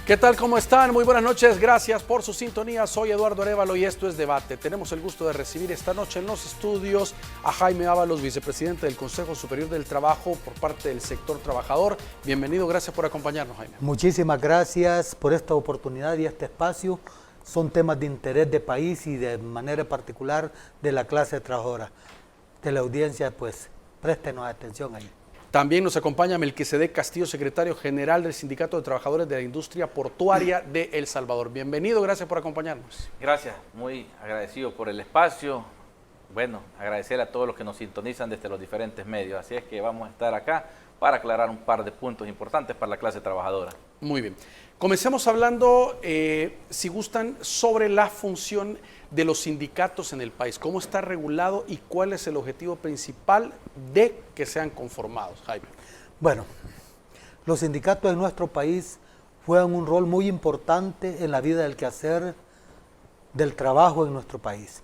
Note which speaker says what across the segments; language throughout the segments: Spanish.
Speaker 1: ¿Qué tal? ¿Cómo están? Muy buenas noches, gracias por su sintonía. Soy Eduardo Arévalo y esto es Debate. Tenemos el gusto de recibir esta noche en los estudios a Jaime Ábalos, vicepresidente del Consejo Superior del Trabajo por parte del sector trabajador. Bienvenido, gracias por acompañarnos, Jaime.
Speaker 2: Muchísimas gracias por esta oportunidad y este espacio. Son temas de interés de país y de manera particular de la clase trabajadora. De la audiencia, pues, préstenos atención ahí.
Speaker 1: También nos acompaña Melquisedec Castillo, secretario general del Sindicato de Trabajadores de la Industria Portuaria de El Salvador. Bienvenido, gracias por acompañarnos.
Speaker 3: Gracias, muy agradecido por el espacio. Bueno, agradecer a todos los que nos sintonizan desde los diferentes medios. Así es que vamos a estar acá para aclarar un par de puntos importantes para la clase trabajadora.
Speaker 1: Muy bien. Comencemos hablando, si gustan, sobre la función de los sindicatos en el país. ¿Cómo está regulado y cuál es el objetivo principal de que sean conformados, Jaime?
Speaker 2: Bueno, los sindicatos en nuestro país juegan un rol muy importante en la vida del quehacer del trabajo en nuestro país.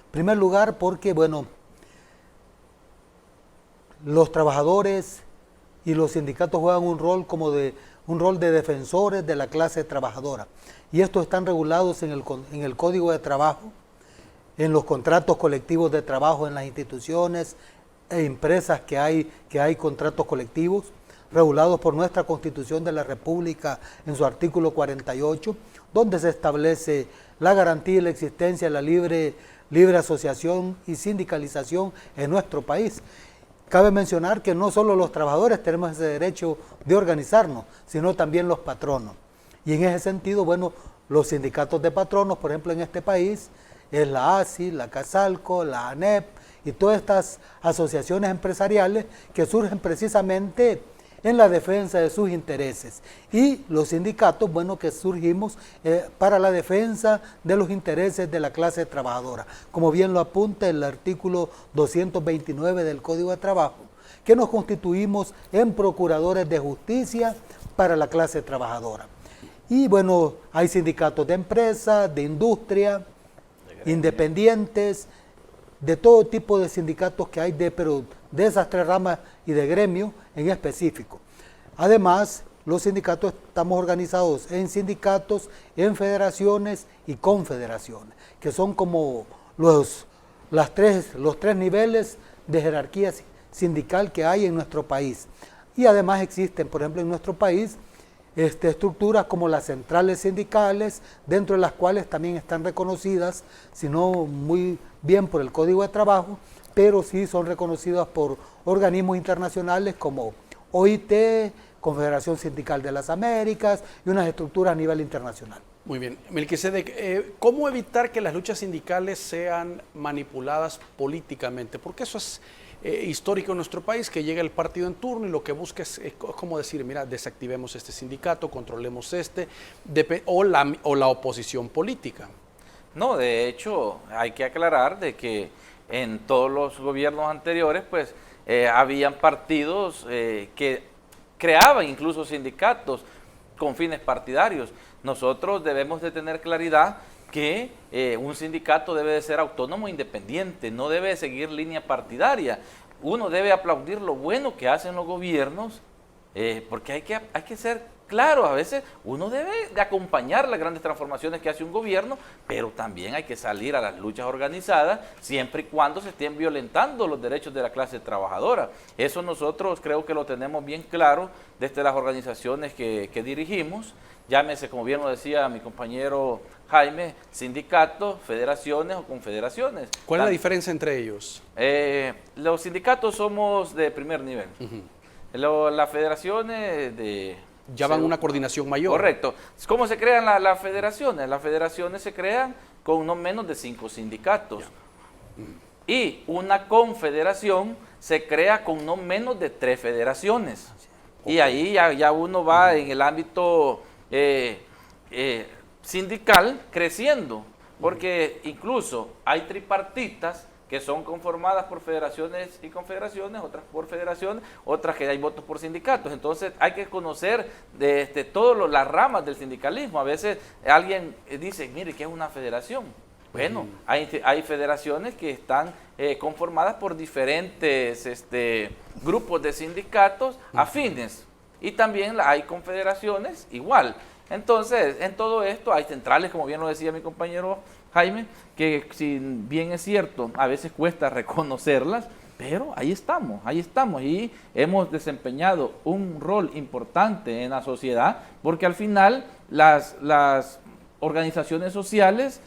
Speaker 2: En primer lugar, porque, bueno, los trabajadores y los sindicatos juegan un rol de defensores de la clase trabajadora. Y estos están regulados en el Código de Trabajo, en los contratos colectivos de trabajo en las instituciones e empresas que hay contratos colectivos, regulados por nuestra Constitución de la República en su artículo 48, donde se establece la garantía y la existencia de la libre asociación y sindicalización en nuestro país. Cabe mencionar que no solo los trabajadores tenemos ese derecho de organizarnos, sino también los patronos. Y en ese sentido, bueno, los sindicatos de patronos, por ejemplo, en este país, es la ASI, la CASALCO, la ANEP y todas estas asociaciones empresariales que surgen precisamente en la defensa de sus intereses. Y los sindicatos, bueno, que surgimos para la defensa de los intereses de la clase trabajadora. Como bien lo apunta el artículo 229 del Código de Trabajo, que nos constituimos en procuradores de justicia para la clase trabajadora. Y bueno, hay sindicatos de empresa, de industria, independientes, de todo tipo de sindicatos que hay, pero de esas tres ramas y de gremio en específico. Además, los sindicatos estamos organizados en sindicatos, en federaciones y confederaciones, que son como los tres niveles de jerarquía sindical que hay en nuestro país. Y además existen, por ejemplo, en nuestro país, estructuras como las centrales sindicales, dentro de las cuales también están reconocidas, si no muy bien por el Código de Trabajo, pero sí son reconocidas por organismos internacionales como OIT, Confederación Sindical de las Américas y unas estructuras a nivel internacional.
Speaker 1: Muy bien. Melquisedec, ¿cómo evitar que las luchas sindicales sean manipuladas políticamente? Porque eso es histórico en nuestro país, que llega el partido en turno y lo que busca es como decir, mira, desactivemos este sindicato, controlemos o la oposición política.
Speaker 3: No, de hecho, hay que aclarar de que en todos los gobiernos anteriores, pues, habían partidos que creaban incluso sindicatos con fines partidarios. Nosotros debemos de tener claridad que un sindicato debe de ser autónomo e independiente, no debe de seguir línea partidaria. Uno debe aplaudir lo bueno que hacen los gobiernos, porque hay que ser claro, a veces uno debe de acompañar las grandes transformaciones que hace un gobierno, pero también hay que salir a las luchas organizadas siempre y cuando se estén violentando los derechos de la clase trabajadora. Eso nosotros creo que lo tenemos bien claro desde las organizaciones que dirigimos. Llámese, como bien lo decía mi compañero Jaime, sindicatos, federaciones o confederaciones.
Speaker 1: ¿Cuál es la diferencia entre ellos?
Speaker 3: Los sindicatos somos de primer nivel. Las federaciones
Speaker 1: ya van una coordinación mayor.
Speaker 3: Correcto. ¿Cómo se crean las federaciones? Las federaciones se crean con no menos de 5 sindicatos. Y una confederación se crea con no menos de 3 federaciones. Y ahí ya uno va en el ámbito sindical creciendo, porque incluso hay tripartitas que son conformadas por federaciones y confederaciones, otras por federaciones, otras que hay votos por sindicatos. Entonces hay que conocer todas las ramas del sindicalismo. A veces alguien dice, mire, ¿qué es una federación? Bueno, hay federaciones que están conformadas por diferentes grupos de sindicatos afines, y también hay confederaciones igual. Entonces, en todo esto hay centrales, como bien lo decía mi compañero Jaime, que si bien es cierto, a veces cuesta reconocerlas, pero ahí estamos y hemos desempeñado un rol importante en la sociedad, porque al final las organizaciones sociales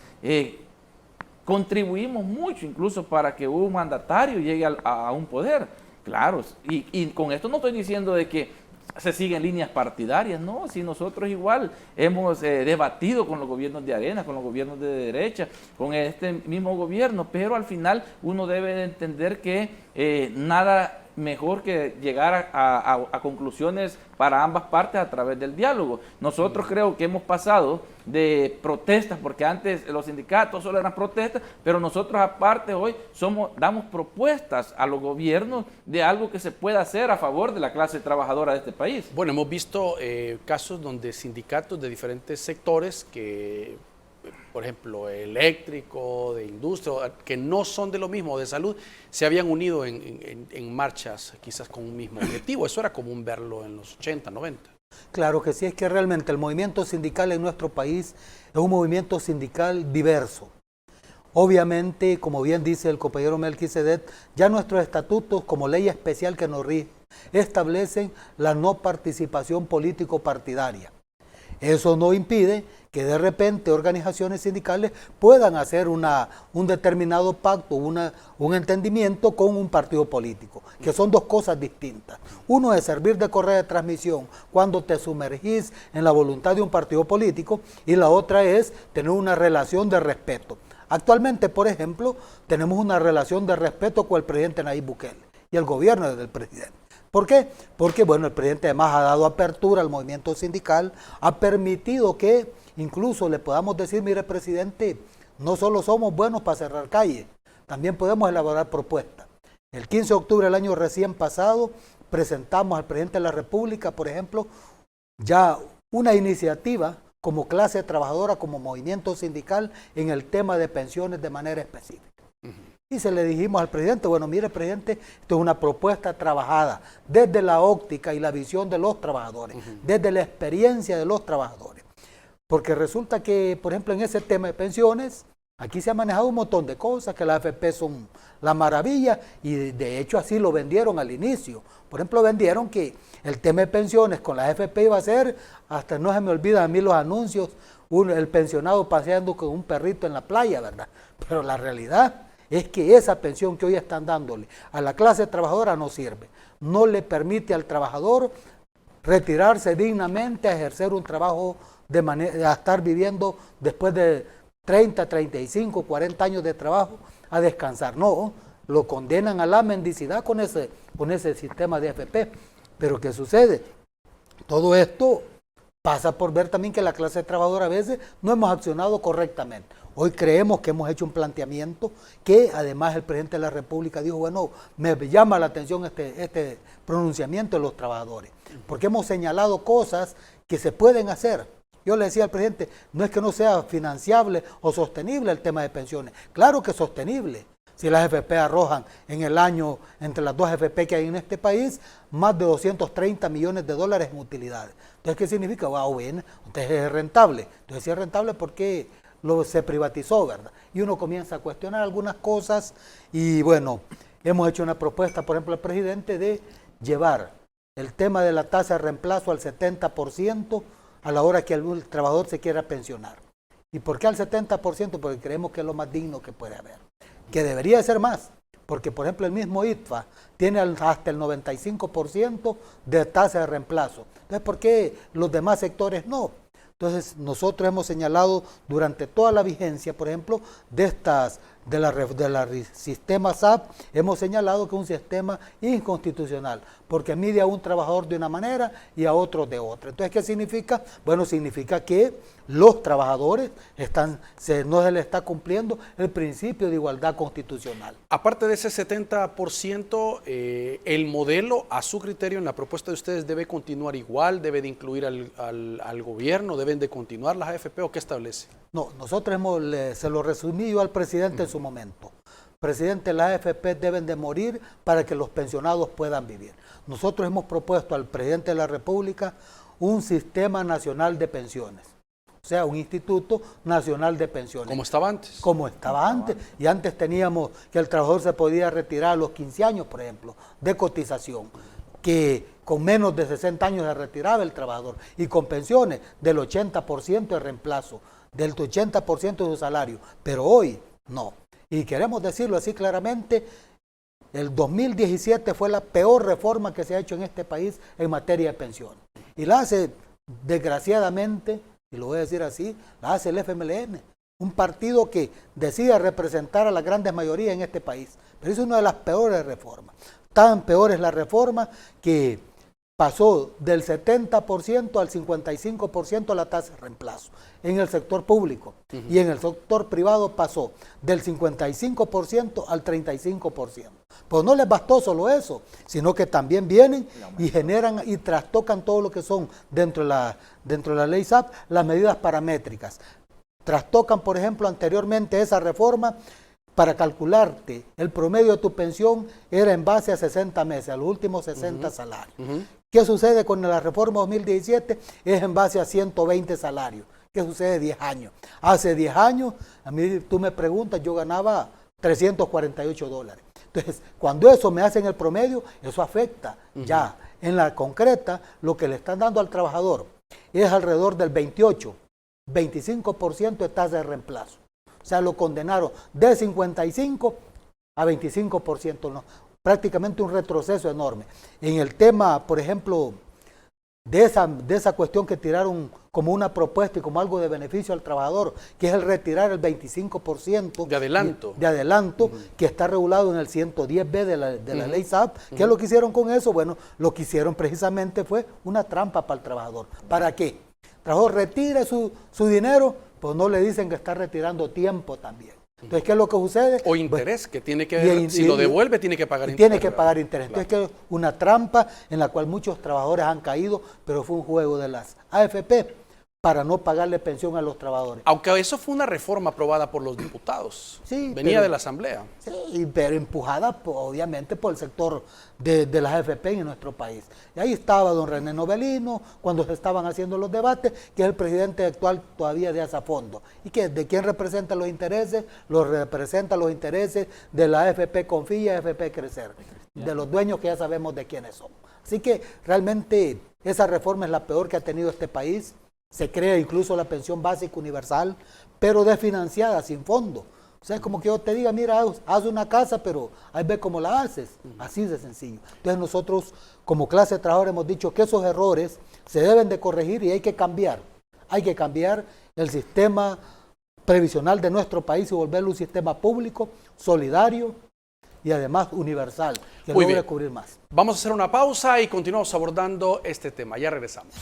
Speaker 3: contribuimos mucho incluso para que un mandatario llegue a un poder. Claro, y con esto no estoy diciendo de que se siguen líneas partidarias, no, si nosotros igual hemos debatido con los gobiernos de arena, con los gobiernos de derecha, con este mismo gobierno, pero al final uno debe de entender que nada mejor que llegar a conclusiones para ambas partes a través del diálogo. Nosotros creo que hemos pasado de protestas, porque antes los sindicatos solo eran protestas, pero nosotros aparte hoy damos propuestas a los gobiernos de algo que se pueda hacer a favor de la clase trabajadora de este país.
Speaker 1: Bueno, hemos visto casos donde sindicatos de diferentes sectores que, por ejemplo, eléctrico, de industria, que no son de lo mismo, de salud, se habían unido en marchas quizás con un mismo objetivo. Eso era común verlo en los 80, 90.
Speaker 2: Claro que sí, es que realmente el movimiento sindical en nuestro país es un movimiento sindical diverso. Obviamente, como bien dice el compañero Melquisedec, ya nuestros estatutos como ley especial que nos rige establecen la no participación político-partidaria. Eso no impide que de repente organizaciones sindicales puedan hacer un determinado pacto, un entendimiento con un partido político, que son dos cosas distintas. Uno es servir de correa de transmisión cuando te sumergís en la voluntad de un partido político, y la otra es tener una relación de respeto. Actualmente, por ejemplo, tenemos una relación de respeto con el presidente Nayib Bukele y el gobierno del presidente. ¿Por qué? Porque, bueno, el presidente además ha dado apertura al movimiento sindical, ha permitido que incluso le podamos decir, mire, presidente, no solo somos buenos para cerrar calles, también podemos elaborar propuestas. El 15 de octubre del año recién pasado presentamos al presidente de la República, por ejemplo, ya una iniciativa como clase trabajadora, como movimiento sindical, en el tema de pensiones de manera específica. Y se le dijimos al presidente, bueno, mire, presidente, esto es una propuesta trabajada desde la óptica y la visión de los trabajadores, desde la experiencia de los trabajadores. Porque resulta que, por ejemplo, en ese tema de pensiones, aquí se ha manejado un montón de cosas, que las AFP son la maravilla, y de hecho así lo vendieron al inicio. Por ejemplo, vendieron que el tema de pensiones con las AFP iba a ser, hasta no se me olvidan a mí los anuncios, el pensionado paseando con un perrito en la playa, ¿verdad? Pero la realidad es que esa pensión que hoy están dándole a la clase trabajadora no sirve. No le permite al trabajador retirarse dignamente a ejercer un trabajo a estar viviendo después de 30, 35, 40 años de trabajo a descansar. No, lo condenan a la mendicidad con ese sistema de AFP. Pero ¿qué sucede? Todo esto pasa por ver también que la clase trabajadora a veces no hemos accionado correctamente. Hoy creemos que hemos hecho un planteamiento que además el presidente de la República dijo, bueno, me llama la atención este pronunciamiento de los trabajadores, porque hemos señalado cosas que se pueden hacer. Yo le decía al presidente, no es que no sea financiable o sostenible el tema de pensiones, claro que es sostenible. Si las AFP arrojan en el año, entre las dos AFP que hay en este país, más de 230 millones de dólares en utilidades. Entonces, ¿qué significa? Wow, bien, entonces es rentable. Entonces, si es rentable, ¿por qué se privatizó, verdad? Y uno comienza a cuestionar algunas cosas y, bueno, hemos hecho una propuesta, por ejemplo, al presidente de llevar el tema de la tasa de reemplazo al 70% a la hora que el trabajador se quiera pensionar. ¿Y por qué al 70%? Porque creemos que es lo más digno que puede haber. Que debería ser más, porque por ejemplo el mismo ITFA tiene hasta el 95% de tasa de reemplazo. Entonces, ¿por qué los demás sectores no? Entonces, nosotros hemos señalado durante toda la vigencia, por ejemplo, de estas sistema SAP, hemos señalado que es un sistema inconstitucional, porque mide a un trabajador de una manera y a otro de otra. Entonces, ¿qué significa? Bueno, significa que los trabajadores no se les está cumpliendo el principio de igualdad constitucional.
Speaker 1: Aparte de ese 70%, el modelo, a su criterio, en la propuesta de ustedes, ¿debe continuar igual? ¿Debe de incluir al gobierno? ¿Deben de continuar las AFP o qué establece?
Speaker 2: No, nosotros se lo resumí yo al presidente en su momento. Presidente, las AFP deben de morir para que los pensionados puedan vivir. Nosotros hemos propuesto al presidente de la República un sistema nacional de pensiones. O sea, un Instituto Nacional de Pensiones.
Speaker 1: ¿Cómo estaba antes?
Speaker 2: Como estaba antes. Y antes teníamos que el trabajador se podía retirar a los 15 años, por ejemplo, de cotización, que con menos de 60 años se retiraba el trabajador, y con pensiones del 80% de reemplazo, del 80% de su salario. Pero hoy no. Y queremos decirlo así claramente, el 2017 fue la peor reforma que se ha hecho en este país en materia de pensiones. Y la hace, desgraciadamente, y lo voy a decir así, la hace el FMLN, un partido que decide representar a las grandes mayorías en este país. Pero es una de las peores reformas. Tan peor es la reforma que pasó del 70% al 55% la tasa de reemplazo en el sector público. Y en el sector privado pasó del 55% al 35%. Pues no les bastó solo eso, sino que también vienen y generan y trastocan todo lo que son dentro de la ley SAP, las medidas paramétricas. Trastocan, por ejemplo, anteriormente esa reforma, para calcularte el promedio de tu pensión era en base a 60 meses, a los últimos 60 salarios. ¿Qué sucede con la reforma 2017? Es en base a 120 salarios. ¿Qué sucede 10 años? Hace 10 años, a mí tú me preguntas, yo ganaba $348. Entonces, cuando eso me hacen el promedio, eso afecta ya. En la concreta, lo que le están dando al trabajador es alrededor del 25% de tasa de reemplazo. O sea, lo condenaron de 55 a 25%, ¿no? Prácticamente un retroceso enorme. En el tema, por ejemplo, de esa cuestión que tiraron como una propuesta y como algo de beneficio al trabajador, que es el retirar el 25%
Speaker 1: de adelanto,
Speaker 2: que está regulado en el 110B de la ley SAP. ¿Qué es lo que hicieron con eso? Bueno, lo que hicieron precisamente fue una trampa para el trabajador. ¿Para qué? El trabajador retire su dinero, pues no le dicen que está retirando tiempo también. Entonces, ¿qué es lo que sucede?
Speaker 1: O interés, que tiene que, si lo devuelve, tiene que pagar interés.
Speaker 2: Tiene que pagar interés. Entonces, que es una trampa en la cual muchos trabajadores han caído, pero fue un juego de las AFP para no pagarle pensión a los trabajadores.
Speaker 1: Aunque eso fue una reforma aprobada por los diputados.
Speaker 2: Sí,
Speaker 1: venía de la Asamblea.
Speaker 2: Sí, pero empujada obviamente por el sector de las AFP en nuestro país. Y ahí estaba don René Novelino cuando se estaban haciendo los debates, que es el presidente actual todavía de Asafondo. ¿Y que de quién representa los intereses? Los representa los intereses de la AFP Confía y AFP Crecer, de los dueños que ya sabemos de quiénes son. Así que realmente esa reforma es la peor que ha tenido este país. Se crea incluso la pensión básica universal, pero desfinanciada, sin fondo. O sea, es como que yo te diga, mira, haz una casa, pero ahí ve cómo la haces. Así de sencillo. Entonces nosotros, como clase de trabajadores, hemos dicho que esos errores se deben de corregir y hay que cambiar. Hay que cambiar el sistema previsional de nuestro país y volverlo un sistema público, solidario y además universal, que logre cubrir más.
Speaker 1: Vamos a hacer una pausa y continuamos abordando este tema. Ya regresamos.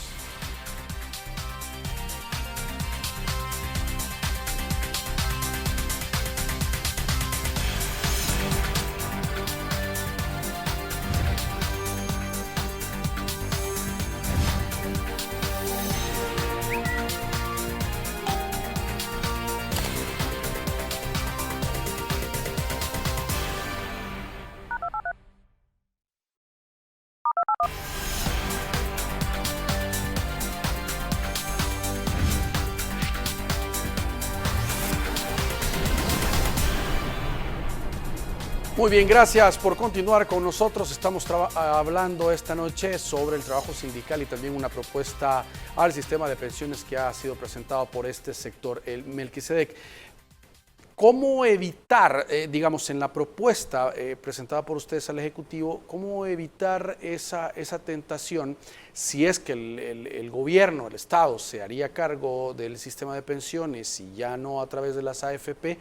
Speaker 1: Muy bien, gracias por continuar con nosotros. Estamos hablando esta noche sobre el trabajo sindical y también una propuesta al sistema de pensiones que ha sido presentado por este sector, el Melquisedec. ¿Cómo evitar, digamos, en la propuesta presentada por ustedes al Ejecutivo, cómo evitar esa tentación si es que el gobierno, el Estado, se haría cargo del sistema de pensiones y ya no a través de las AFP?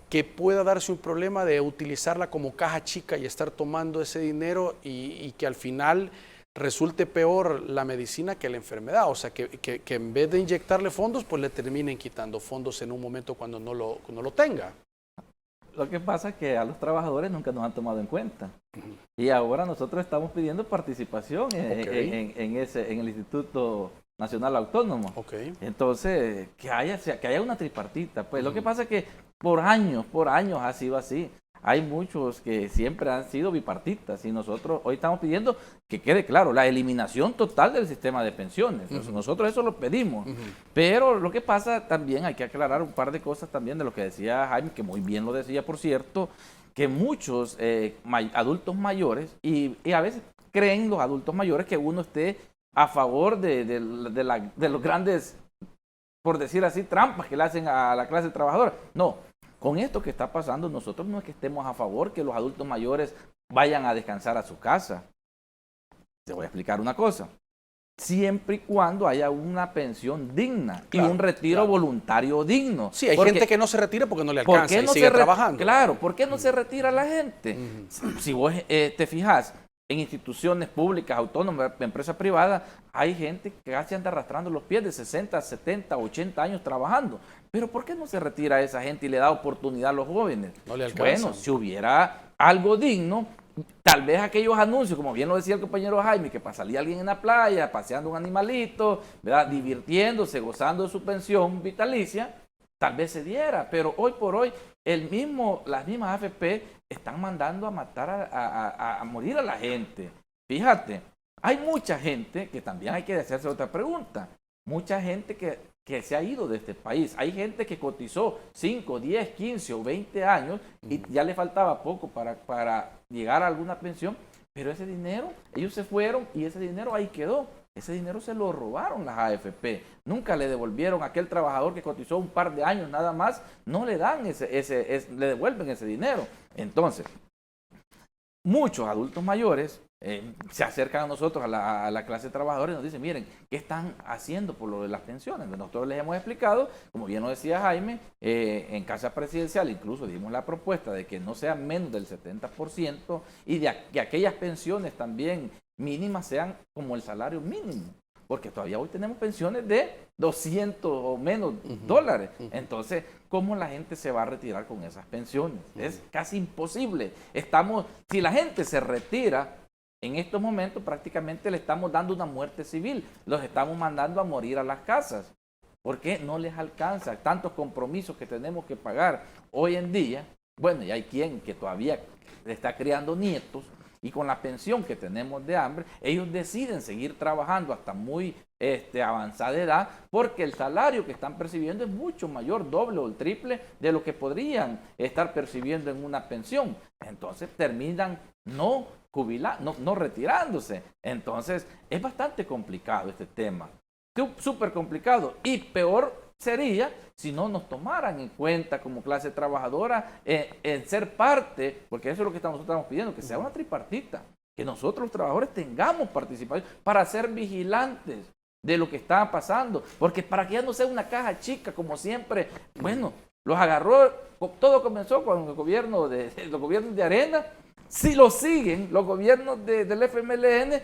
Speaker 1: que pueda darse un problema de utilizarla como caja chica y estar tomando ese dinero y que al final resulte peor la medicina que la enfermedad? O sea, que en vez de inyectarle fondos, pues le terminen quitando fondos en un momento cuando no lo tenga.
Speaker 3: Lo que pasa es que a los trabajadores nunca nos han tomado en cuenta. Y ahora nosotros estamos pidiendo participación en el Instituto Nacional Autónomo.
Speaker 1: Okay.
Speaker 3: Entonces, que haya una tripartita. Pues lo que pasa es que por años ha sido así. Hay muchos que siempre han sido bipartitas y nosotros hoy estamos pidiendo que quede claro la eliminación total del sistema de pensiones. Nosotros eso lo pedimos. Pero lo que pasa también, hay que aclarar un par de cosas también de lo que decía Jaime, que muy bien lo decía, por cierto, que muchos adultos mayores, y a veces creen los adultos mayores que uno esté a favor de los grandes, por decir así, trampas que le hacen a la clase trabajadora. No. Con esto que está pasando, nosotros no es que estemos a favor que los adultos mayores vayan a descansar a su casa. Te voy a explicar una cosa. Siempre y cuando haya una pensión digna y un retiro voluntario digno.
Speaker 1: Sí, hay gente que no se retira porque no le alcanza y sigue trabajando.
Speaker 3: Claro, ¿por qué no se retira la gente? Si vos te fijas, en instituciones públicas, autónomas, empresas privadas, hay gente que casi anda arrastrando los pies de 60, 70, 80 años trabajando. Pero ¿por qué no se retira a esa gente y le da oportunidad a los jóvenes?
Speaker 1: No le alcanza.
Speaker 3: Bueno, si hubiera algo digno, tal vez aquellos anuncios, como bien lo decía el compañero Jaime, que salía alguien en la playa, paseando un animalito, ¿verdad?, divirtiéndose, gozando de su pensión vitalicia, tal vez se diera. Pero hoy por hoy, las mismas AFP están mandando a matar, a morir a la gente. Fíjate, hay mucha gente que también hay que hacerse otra pregunta. Mucha gente que se ha ido de este país. Hay gente que cotizó 5, 10, 15 o 20 años y ya le faltaba poco para llegar a alguna pensión, pero ese dinero, ellos se fueron y ese dinero ahí quedó. Ese dinero se lo robaron las AFP. Nunca le devolvieron a aquel trabajador que cotizó un par de años nada más, no le dan le devuelven ese dinero. Entonces, muchos adultos mayores se acercan a nosotros, a la clase trabajadora, y nos dicen, miren, ¿qué están haciendo por lo de las pensiones? Nosotros les hemos explicado, como bien lo decía Jaime, en Casa Presidencial incluso dimos la propuesta de que no sea menos del 70% y que aquellas pensiones también mínimas sean como el salario mínimo, porque todavía hoy tenemos pensiones de 200 o menos dólares. Entonces, ¿cómo la gente se va a retirar con esas pensiones? Es casi imposible. Si la gente se retira, en estos momentos prácticamente le estamos dando una muerte civil, los estamos mandando a morir a las casas, porque no les alcanza tantos compromisos que tenemos que pagar hoy en día. Bueno, y hay quien que todavía está criando nietos, y con la pensión que tenemos de hambre, ellos deciden seguir trabajando hasta muy avanzada edad, porque el salario que están percibiendo es mucho mayor, doble o el triple de lo que podrían estar percibiendo en una pensión. Entonces terminan no retirándose. Entonces es bastante complicado este tema, súper complicado, y peor sería si no nos tomaran en cuenta como clase trabajadora en ser parte, porque eso es lo que nosotros estamos pidiendo, que sea una tripartita, que nosotros los trabajadores tengamos participación para ser vigilantes de lo que está pasando, porque para que ya no sea una caja chica como siempre. Bueno, los agarró, todo comenzó con los gobiernos de Arena. Si lo siguen los gobiernos del FMLN,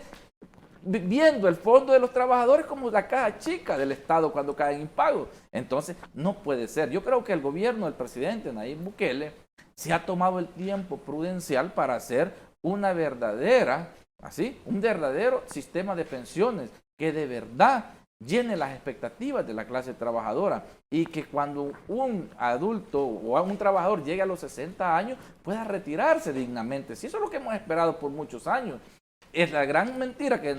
Speaker 3: viendo el fondo de los trabajadores como la caja chica del Estado cuando caen impagos. Entonces, no puede ser. Yo creo que el gobierno del presidente Nayib Bukele se ha tomado el tiempo prudencial para hacer un verdadero sistema de pensiones que de verdad llene las expectativas de la clase trabajadora, y que cuando un adulto o un trabajador llegue a los 60 años pueda retirarse dignamente. Si eso es lo que hemos esperado por muchos años. Es la gran mentira que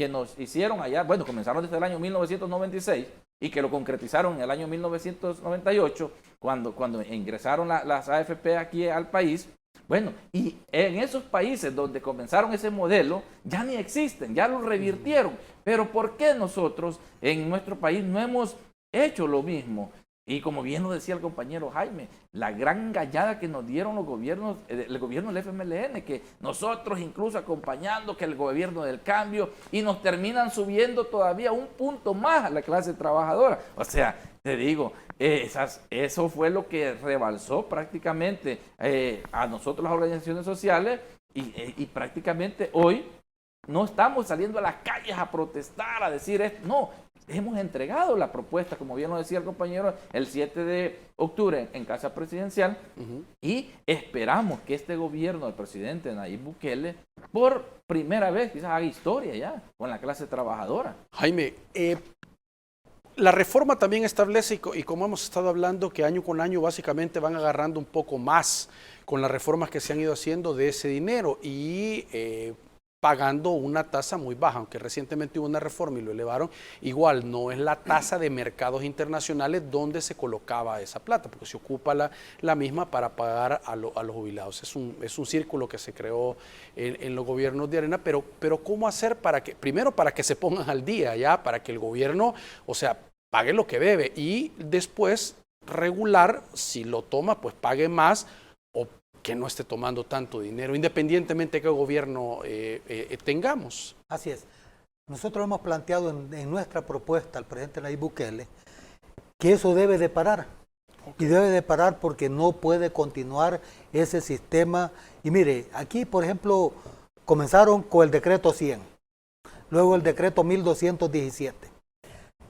Speaker 3: nos hicieron allá. Bueno, comenzaron desde el año 1996 y que lo concretizaron en el año 1998 cuando ingresaron las AFP aquí al país. Bueno, y en esos países donde comenzaron ese modelo ya ni existen, ya lo revirtieron. Pero ¿por qué nosotros en nuestro país no hemos hecho lo mismo? Y como bien lo decía el compañero Jaime, la gran gallada que nos dieron los gobiernos, el gobierno del FMLN, que nosotros incluso acompañando que el gobierno del cambio, y nos terminan subiendo todavía un punto más a la clase trabajadora. O sea, te digo, eso fue lo que rebalsó prácticamente a nosotros las organizaciones sociales y prácticamente hoy no estamos saliendo a las calles a protestar, a decir esto, no. Hemos entregado la propuesta, como bien lo decía el compañero, el 7 de octubre en Casa Presidencial y esperamos que este gobierno del presidente Nayib Bukele, por primera vez, quizás haga historia ya con la clase trabajadora.
Speaker 1: Jaime, la reforma también establece, y como hemos estado hablando, que año con año básicamente van agarrando un poco más con las reformas que se han ido haciendo de ese dinero y pagando una tasa muy baja, aunque recientemente hubo una reforma y lo elevaron, igual no es la tasa de mercados internacionales donde se colocaba esa plata, porque se ocupa la misma para pagar a los jubilados. Es un círculo que se creó en los gobiernos de Arena, pero ¿cómo hacer para que, primero para que se pongan al día ya, para que el gobierno, o sea, pague lo que debe y después regular, si lo toma, pues pague más o que no esté tomando tanto dinero, independientemente de qué gobierno tengamos?
Speaker 2: Así es. Nosotros hemos planteado en nuestra propuesta al presidente Nayib Bukele que eso debe de parar. Y debe de parar porque no puede continuar ese sistema. Y mire, aquí, por ejemplo, comenzaron con el decreto 100, luego el decreto 1217.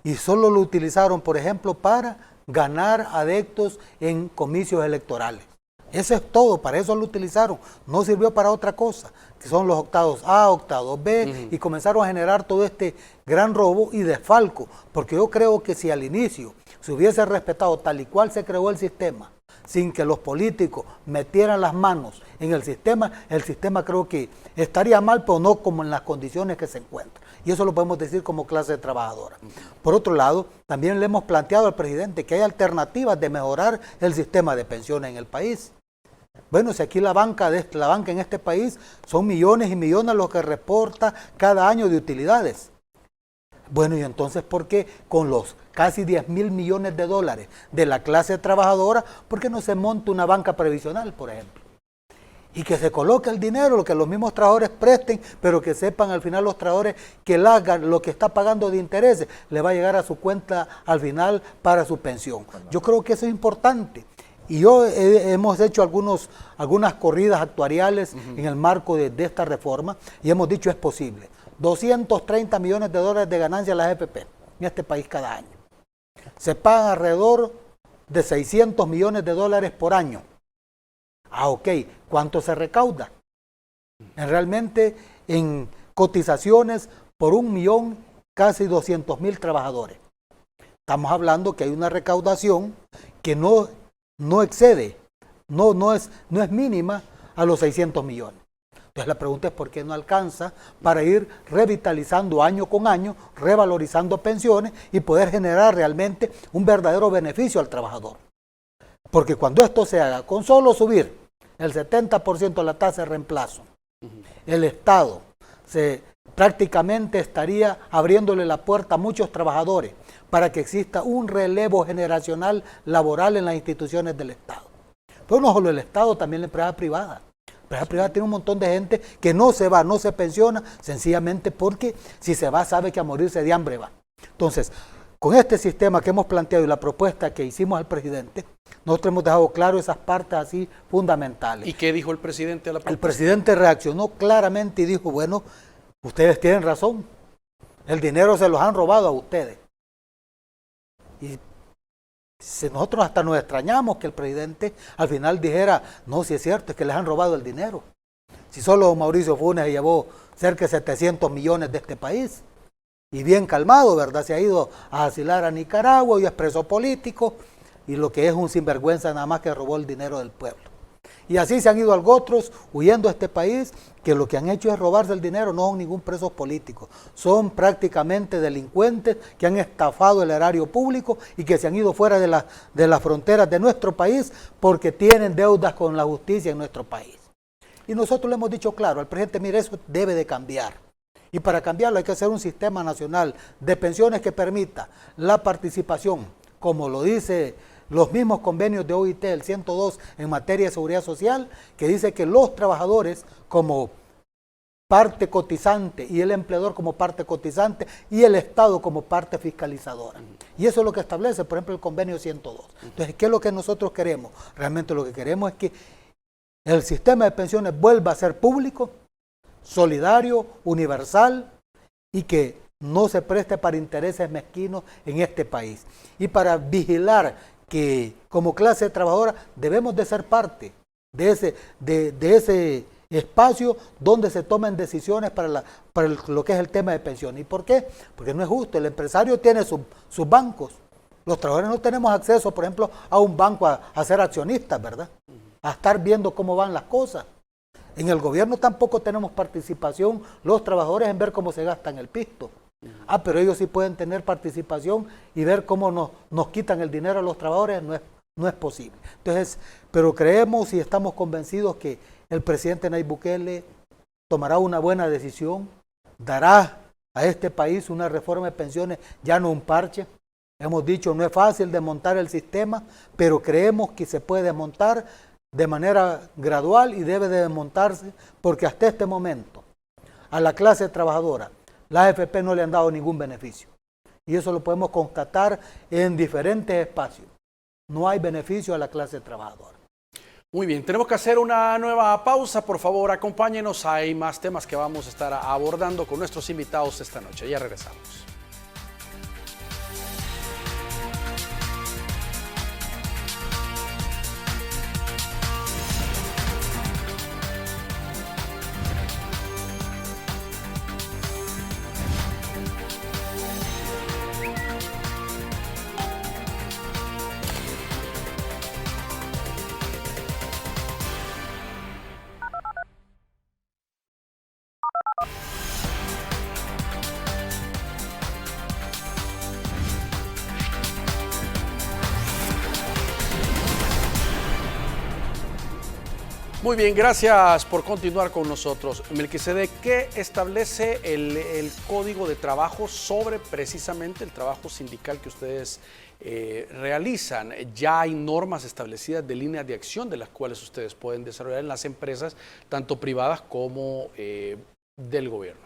Speaker 2: Y solo lo utilizaron, por ejemplo, para ganar adeptos en comicios electorales. Eso es todo, para eso lo utilizaron, no sirvió para otra cosa, que son los octavos A, octavos B, y comenzaron a generar todo este gran robo y desfalco, porque yo creo que si al inicio se hubiese respetado tal y cual se creó el sistema, sin que los políticos metieran las manos en el sistema creo que estaría mal, pero no como en las condiciones que se encuentra. Y eso lo podemos decir como clase trabajadora. Por otro lado, también le hemos planteado al presidente que hay alternativas de mejorar el sistema de pensiones en el país. Bueno, si aquí la banca en este país son millones y millones los que reporta cada año de utilidades. Bueno, y entonces, ¿por qué con los casi 10.000 millones de dólares de la clase trabajadora, por qué no se monta una banca previsional, por ejemplo? Y que se coloque el dinero, lo que los mismos trabajadores presten, pero que sepan al final los trabajadores que lo que está pagando de intereses le va a llegar a su cuenta al final para su pensión. Yo creo que eso es importante. Y hemos hecho algunas corridas actuariales en el marco de esta reforma y hemos dicho es posible. 230 millones de dólares de ganancia a las EPP en este país cada año. Se pagan alrededor de 600 millones de dólares por año. Ah, ok. ¿Cuánto se recauda? Realmente en cotizaciones por 1.000.000, casi 200.000 trabajadores. Estamos hablando que hay una recaudación que no excede, no es mínima a los 600 millones. Entonces la pregunta es por qué no alcanza para ir revitalizando año con año, revalorizando pensiones y poder generar realmente un verdadero beneficio al trabajador. Porque cuando esto se haga, con solo subir el 70% de la tasa de reemplazo, el Estado prácticamente estaría abriéndole la puerta a muchos trabajadores para que exista un relevo generacional laboral en las instituciones del Estado. Pero no solo el Estado, también la empresa privada. La empresa privada tiene un montón de gente que no se va, no se pensiona, sencillamente porque si se va sabe que a morirse de hambre va. Entonces, con este sistema que hemos planteado y la propuesta que hicimos al presidente, nosotros hemos dejado claro esas partes así fundamentales.
Speaker 1: ¿Y qué dijo el presidente a la propuesta? El
Speaker 2: presidente reaccionó claramente y dijo, bueno, ustedes tienen razón, el dinero se los han robado a ustedes. Y nosotros hasta nos extrañamos que el presidente al final dijera, no, si es cierto, es que les han robado el dinero. Si solo Mauricio Funes llevó cerca de 700 millones de este país, y bien calmado, ¿verdad? Se ha ido a asilar a Nicaragua y es preso político, y lo que es un sinvergüenza nada más que robó el dinero del pueblo. Y así se han ido otros huyendo a este país, que lo que han hecho es robarse el dinero, no son ningún presos políticos, son prácticamente delincuentes que han estafado el erario público y que se han ido fuera de las fronteras de nuestro país porque tienen deudas con la justicia en nuestro país. Y nosotros le hemos dicho claro al presidente, mire, eso debe de cambiar. Y para cambiarlo hay que hacer un sistema nacional de pensiones que permita la participación como lo dice los mismos convenios de OIT, el 102 en materia de seguridad social, que dice que los trabajadores como parte cotizante y el empleador como parte cotizante y el Estado como parte fiscalizadora. Y eso es lo que establece, por ejemplo, el convenio 102. Entonces, ¿qué es lo que nosotros queremos? Realmente lo que queremos es que el sistema de pensiones vuelva a ser público, solidario, universal y que no se preste para intereses mezquinos en este país. Y para vigilar que como clase trabajadora debemos de ser parte de ese espacio donde se tomen decisiones para lo que es el tema de pensiones. ¿Y por qué? Porque no es justo. El empresario tiene sus bancos. Los trabajadores no tenemos acceso, por ejemplo, a un banco a ser accionistas, ¿verdad? A estar viendo cómo van las cosas. En el gobierno tampoco tenemos participación los trabajadores en ver cómo se gastan el pisto. Pero ellos sí pueden tener participación y ver cómo nos quitan el dinero a los trabajadores, no es posible. Entonces, pero creemos y estamos convencidos que el presidente Nayib Bukele tomará una buena decisión, dará a este país una reforma de pensiones, ya no un parche. Hemos dicho, no es fácil desmontar el sistema, pero creemos que se puede desmontar de manera gradual y debe de desmontarse porque hasta este momento a la clase trabajadora las AFP no le han dado ningún beneficio. Y eso lo podemos constatar en diferentes espacios. No hay beneficio a la clase trabajadora.
Speaker 1: Muy bien, tenemos que hacer una nueva pausa. Por favor, acompáñenos. Hay más temas que vamos a estar abordando con nuestros invitados esta noche. Ya regresamos. Muy bien, gracias por continuar con nosotros. Melquisedec, ¿qué establece el Código de Trabajo sobre precisamente el trabajo sindical que ustedes realizan? Ya hay normas establecidas de líneas de acción de las cuales ustedes pueden desarrollar en las empresas, tanto privadas como del gobierno.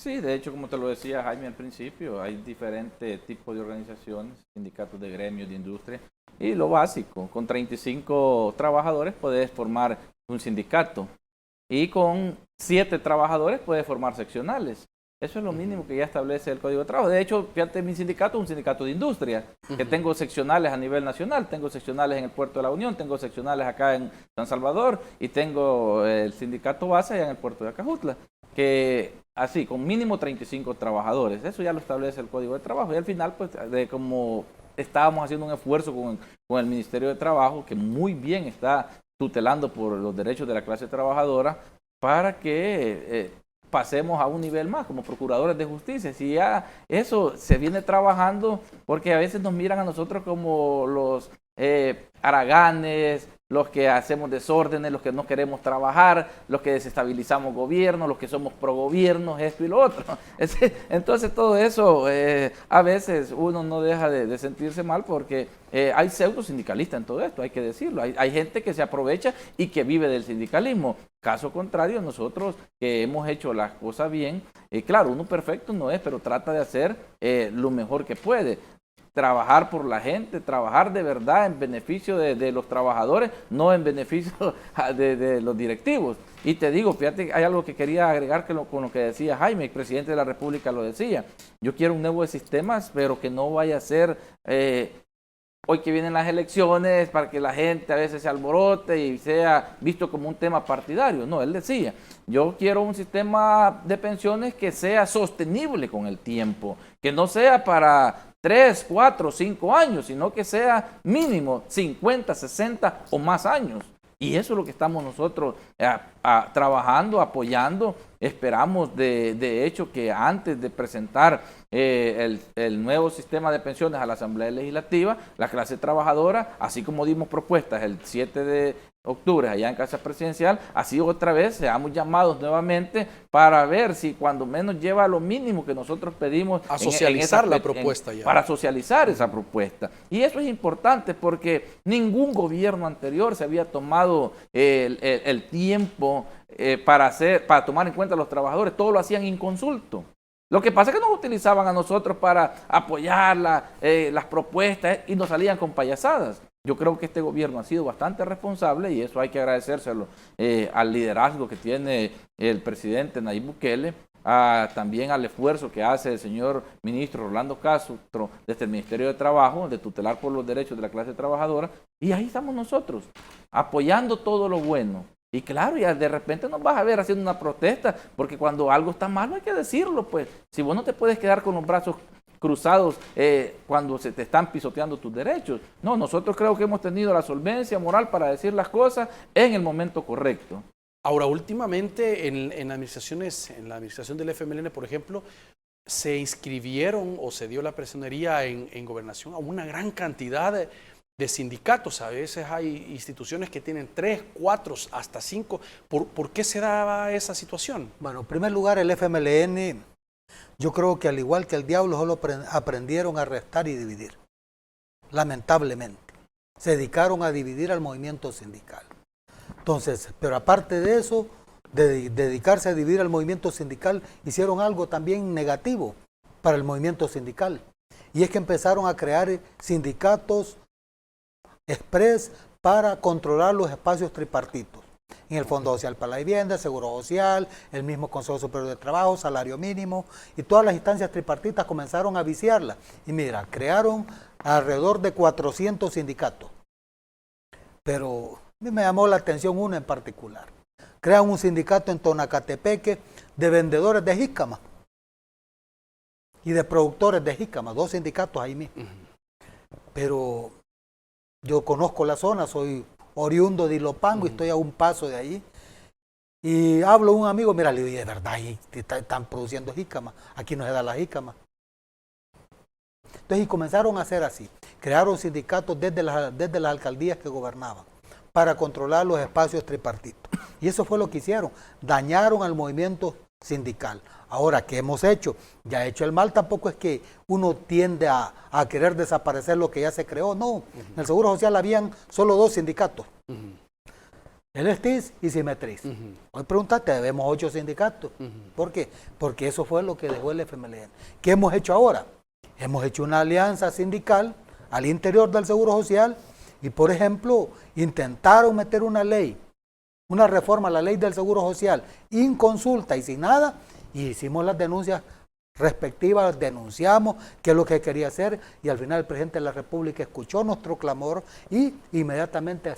Speaker 3: Sí, de hecho, como te lo decía Jaime al principio, hay diferentes tipos de organizaciones, sindicatos de gremios, de industria, y lo básico, con 35 trabajadores puedes formar un sindicato y con 7 trabajadores puedes formar seccionales. Eso es lo mínimo que ya establece el Código de Trabajo. De hecho, fíjate, mi sindicato es un sindicato de industria, que tengo seccionales a nivel nacional, tengo seccionales en el Puerto de la Unión, tengo seccionales acá en San Salvador y tengo el sindicato base allá en el Puerto de Acajutla, que así, con mínimo 35 trabajadores. Eso ya lo establece el Código de Trabajo. Y al final, pues, como estábamos haciendo un esfuerzo con el Ministerio de Trabajo, que muy bien está tutelando por los derechos de la clase trabajadora, para que pasemos a un nivel más como procuradores de justicia. Si ya eso se viene trabajando, porque a veces nos miran a nosotros como los haraganes, los que hacemos desórdenes, los que no queremos trabajar, los que desestabilizamos gobierno, los que somos pro gobierno, esto y lo otro. Entonces todo eso a veces uno no deja de sentirse mal porque hay pseudo sindicalistas en todo esto, hay que decirlo. Hay gente que se aprovecha y que vive del sindicalismo. Caso contrario, nosotros que hemos hecho las cosas bien, claro, uno perfecto no es, pero trata de hacer lo mejor que puede. Trabajar por la gente, trabajar de verdad en beneficio de los trabajadores, no en beneficio de los directivos. Y te digo, fíjate, hay algo que quería agregar con lo que decía Jaime, el presidente de la República lo decía. Yo quiero un nuevo sistema, pero que no vaya a ser hoy que vienen las elecciones para que la gente a veces se alborote y sea visto como un tema partidario. No, él decía, yo quiero un sistema de pensiones que sea sostenible con el tiempo, que no sea para 3, 4, 5 años, sino que sea mínimo 50, 60 o más años. Y eso es lo que estamos nosotros trabajando, apoyando. Esperamos de hecho que antes de presentar el nuevo sistema de pensiones a la Asamblea Legislativa, la clase trabajadora, así como dimos propuestas el 7 octubre allá en Casa Presidencial, así otra vez seamos llamados nuevamente para ver si cuando menos lleva lo mínimo que nosotros pedimos.
Speaker 1: A socializar la propuesta ya.
Speaker 3: Para socializar esa propuesta. Y eso es importante porque ningún gobierno anterior se había tomado el tiempo para tomar en cuenta a los trabajadores, todo lo hacían inconsulto. Lo que pasa es que nos utilizaban a nosotros para apoyar las propuestas y nos salían con payasadas. Yo creo que este gobierno ha sido bastante responsable y eso hay que agradecérselo al liderazgo que tiene el presidente Nayib Bukele, también al esfuerzo que hace el señor ministro Rolando Castro desde el Ministerio de Trabajo, de tutelar por los derechos de la clase trabajadora, y ahí estamos nosotros, apoyando todo lo bueno. Y claro, ya de repente nos vas a ver haciendo una protesta, porque cuando algo está mal hay que decirlo, pues. Si vos no te puedes quedar con los brazos cruzados cuando se te están pisoteando tus derechos. No, nosotros creo que hemos tenido la solvencia moral para decir las cosas en el momento correcto.
Speaker 1: Ahora, últimamente en la administración del FMLN, por ejemplo, se inscribieron o se dio la personería en gobernación a una gran cantidad de sindicatos. A veces hay instituciones que tienen 3, 4, hasta 5. ¿Por qué se daba esa situación?
Speaker 2: Bueno, en primer lugar, el FMLN, yo creo que al igual que el diablo, solo aprendieron a restar y dividir. Lamentablemente. Se dedicaron a dividir al movimiento sindical. Entonces, pero aparte de eso, de dedicarse a dividir al movimiento sindical, hicieron algo también negativo para el movimiento sindical. Y es que empezaron a crear sindicatos express para controlar los espacios tripartitos. En el Fondo Social para la Vivienda, Seguro Social, el mismo Consejo Superior de Trabajo, Salario Mínimo, y todas las instancias tripartitas comenzaron a viciarla. Y mira, crearon alrededor de 400 sindicatos. Pero a mí me llamó la atención uno en particular. Crean un sindicato en Tonacatepeque de vendedores de jícama y de productores de jícama, 2 sindicatos ahí mismo. Pero yo conozco la zona, soy oriundo de Ilopango y estoy a un paso de ahí. Y hablo a un amigo, mira, le digo, de verdad, ahí están produciendo jícama, aquí no se da la jícama. Entonces, y comenzaron a hacer así. Crearon sindicatos desde las alcaldías que gobernaban para controlar los espacios tripartitos. Y eso fue lo que hicieron. Dañaron al movimiento sindical. Ahora, ¿qué hemos hecho? Ya hecho el mal, tampoco es que uno tiende a querer desaparecer lo que ya se creó. No, en el Seguro Social habían solo 2 sindicatos. El Estis y Simetris. Hoy preguntaste, debemos 8 sindicatos. ¿Por qué? Porque eso fue lo que dejó el FMLN. ¿Qué hemos hecho ahora? Hemos hecho una alianza sindical al interior del Seguro Social y, por ejemplo, intentaron meter una ley, una reforma a la ley del Seguro Social, inconsulta y sin nada, y hicimos las denuncias respectivas, denunciamos qué es lo que quería hacer, y al final el presidente de la República escuchó nuestro clamor y inmediatamente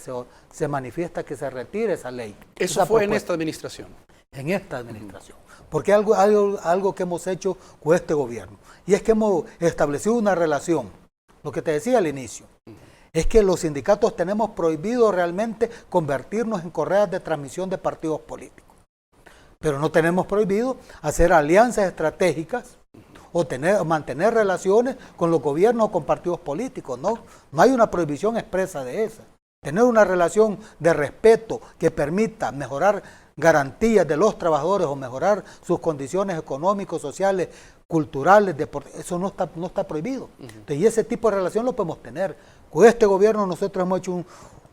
Speaker 2: se manifiesta que se retire esa ley.
Speaker 1: ¿Eso fue en esta administración?
Speaker 2: En esta administración. Porque algo que hemos hecho con este gobierno, y es que hemos establecido una relación, lo que te decía al inicio, es que los sindicatos tenemos prohibido realmente convertirnos en correas de transmisión de partidos políticos. Pero no tenemos prohibido hacer alianzas estratégicas o mantener relaciones con los gobiernos o con partidos políticos. No hay una prohibición expresa de esa. Tener una relación de respeto que permita mejorar garantías de los trabajadores o mejorar sus condiciones económicas, sociales, culturales, deportivas, eso no está prohibido. Entonces, y ese tipo de relación lo podemos tener. Con este gobierno nosotros hemos hecho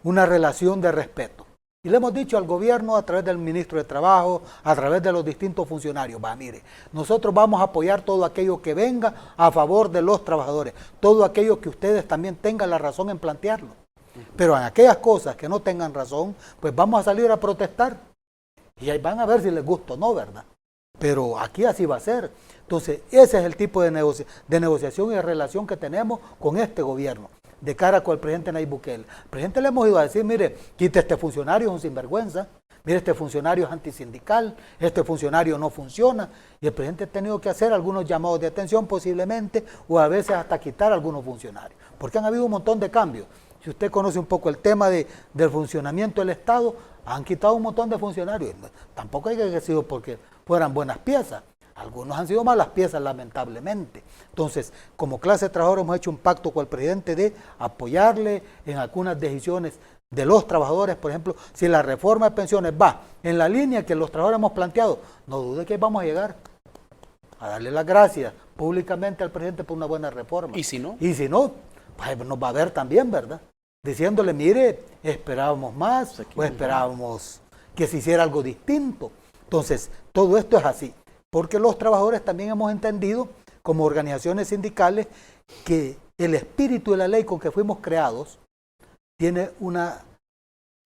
Speaker 2: una relación de respeto. Y le hemos dicho al gobierno a través del ministro de Trabajo, a través de los distintos funcionarios, mire, nosotros vamos a apoyar todo aquello que venga a favor de los trabajadores, todo aquello que ustedes también tengan la razón en plantearlo. Pero en aquellas cosas que no tengan razón, pues vamos a salir a protestar. Y ahí van a ver si les gusta o no, ¿verdad? Pero aquí así va a ser. Entonces, ese es el tipo de negociación y de relación que tenemos con este gobierno, de cara con el presidente Nayib Bukele. Al presidente le hemos ido a decir, mire, quite este funcionario, es un sinvergüenza, mire, este funcionario es antisindical, este funcionario no funciona, y el presidente ha tenido que hacer algunos llamados de atención posiblemente, o a veces hasta quitar a algunos funcionarios, porque han habido un montón de cambios. Si usted conoce un poco el tema del funcionamiento del Estado, han quitado un montón de funcionarios. Tampoco hay que decir sido porque fueran buenas piezas. Algunos han sido malas piezas, lamentablemente. Entonces, como clase de trabajadores hemos hecho un pacto con el presidente de apoyarle en algunas decisiones de los trabajadores, por ejemplo, si la reforma de pensiones va en la línea que los trabajadores hemos planteado, no dude que vamos a llegar a darle las gracias públicamente al presidente por una buena reforma.
Speaker 1: ¿Y si no?
Speaker 2: Y si no, pues nos va a ver también, ¿verdad? Diciéndole, mire, esperábamos más o esperábamos que se hiciera algo distinto. Entonces, todo esto es así, porque los trabajadores también hemos entendido, como organizaciones sindicales, que el espíritu de la ley con que fuimos creados tiene una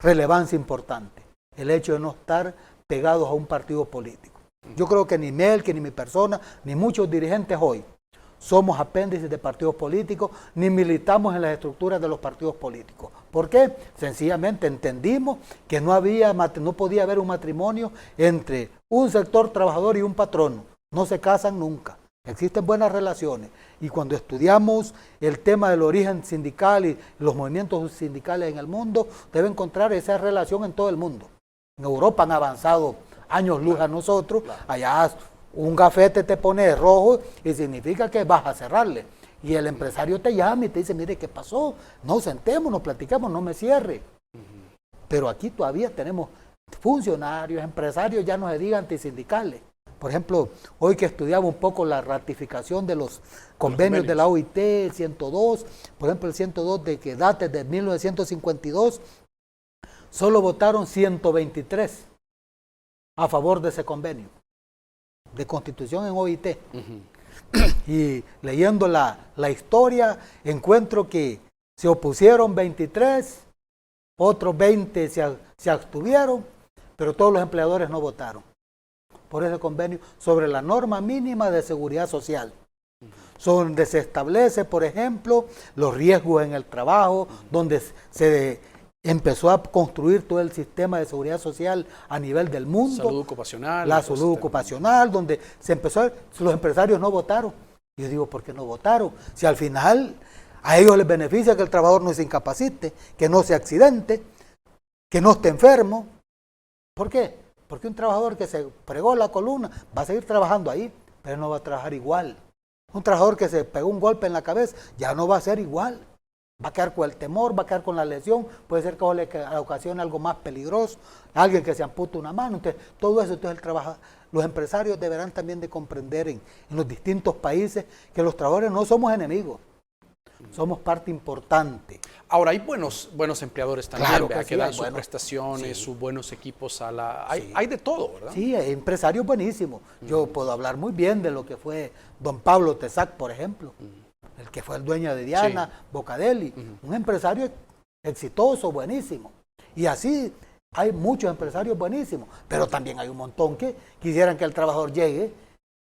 Speaker 2: relevancia importante, el hecho de no estar pegados a un partido político. Yo creo que ni Melqui, ni mi persona, ni muchos dirigentes hoy somos apéndices de partidos políticos, ni militamos en las estructuras de los partidos políticos. ¿Por qué? Sencillamente entendimos que no podía haber un matrimonio entre un sector trabajador y un patrono. No se casan nunca. Existen buenas relaciones. Y cuando estudiamos el tema del origen sindical y los movimientos sindicales en el mundo, debe encontrar esa relación en todo el mundo. En Europa han avanzado años luz a nosotros, allá un gafete te pone rojo y significa que vas a cerrarle. Y el empresario te llama y te dice, mire, ¿qué pasó? No, sentémonos, platiquemos, no me cierre. Pero aquí todavía tenemos funcionarios, empresarios, ya no se diga antisindicales. Por ejemplo, hoy que estudiaba un poco la ratificación de los convenios de la OIT, el 102, por ejemplo el 102 de que date de 1952, solo votaron 123 a favor de ese convenio de constitución en OIT. Y leyendo la historia, encuentro que se opusieron 23, otros 20 se abstuvieron, pero todos los empleadores no votaron por ese convenio sobre la norma mínima de seguridad social, donde se establece, por ejemplo, los riesgos en el trabajo, donde se empezó a construir todo el sistema de seguridad social a nivel del mundo.
Speaker 1: Salud ocupacional.
Speaker 2: La salud ocupacional, donde se empezó, los empresarios no votaron. Yo digo, ¿por qué no votaron? Si al final a ellos les beneficia que el trabajador no se incapacite, que no se accidente, que no esté enfermo. ¿Por qué? Porque un trabajador que se fregó la columna va a seguir trabajando ahí, pero no va a trabajar igual. Un trabajador que se pegó un golpe en la cabeza ya no va a ser igual. Va a quedar con el temor, va a quedar con la lesión, puede ser que le ocasione algo más peligroso, alguien que se ampute una mano. Entonces, todo eso, los empresarios deberán también de comprender en los distintos países que los trabajadores no somos enemigos, somos parte importante.
Speaker 1: Ahora, hay buenos empleadores también,
Speaker 2: Claro
Speaker 1: ¿verdad?
Speaker 2: que
Speaker 1: Que
Speaker 2: sí,
Speaker 1: dan
Speaker 2: hay
Speaker 1: sus
Speaker 2: buenos.
Speaker 1: prestaciones,
Speaker 2: Sí.
Speaker 1: sus buenos equipos a la...
Speaker 2: Sí.
Speaker 1: Hay de todo, ¿verdad?
Speaker 2: Sí, hay empresarios buenísimos. Yo puedo hablar muy bien de lo que fue don Pablo Tesac, por ejemplo, el que fue el dueño de Diana,
Speaker 1: Sí.
Speaker 2: Bocadeli, un empresario exitoso, buenísimo. Y así hay muchos empresarios buenísimos, pero también hay un montón que quisieran que el trabajador llegue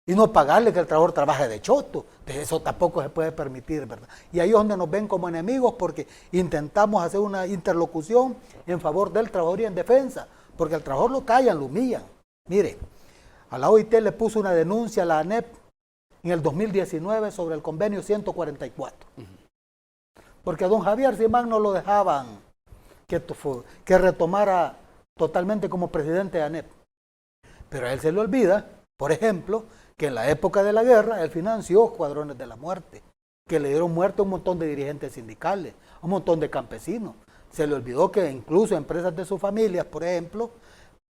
Speaker 2: y no pagarle que el trabajador trabaje de choto. Entonces eso tampoco se puede permitir, ¿verdad? Y ahí es donde nos ven como enemigos porque intentamos hacer una interlocución en favor del trabajador y en defensa, porque al trabajador lo callan, lo humillan. Mire, a la OIT le puso una denuncia a la ANEP en el 2019 sobre el convenio 144. Porque a don Javier Simán no lo dejaban que retomara totalmente como presidente de ANEP. Pero a él se le olvida, por ejemplo, que en la época de la guerra él financió escuadrones de la muerte, que le dieron muerte a un montón de dirigentes sindicales, a un montón de campesinos. Se le olvidó que incluso empresas de sus familias, por ejemplo,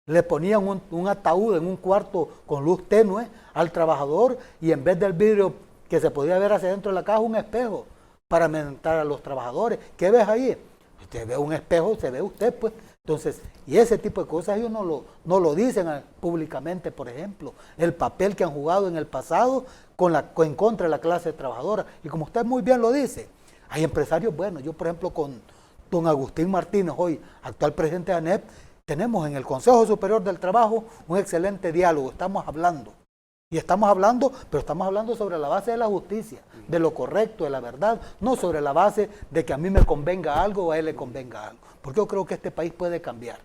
Speaker 2: le ponían un ataúd en un cuarto con luz tenue al trabajador y en vez del vidrio que se podía ver hacia dentro de la caja, un espejo para amenazar a los trabajadores. ¿Qué ves ahí? Usted ve un espejo, se ve usted, pues. Entonces, y ese tipo de cosas ellos no lo dicen públicamente, por ejemplo. El papel que han jugado en el pasado en contra de la clase trabajadora. Y como usted muy bien lo dice, hay empresarios buenos. Yo, por ejemplo, con don Agustín Martínez, hoy actual presidente de ANEP, tenemos en el Consejo Superior del Trabajo un excelente diálogo. Estamos hablando. Y estamos hablando, pero estamos hablando sobre la base de la justicia, de lo correcto, de la verdad, no sobre la base de que a mí me convenga algo o a él le convenga algo. Porque yo creo que este país puede cambiar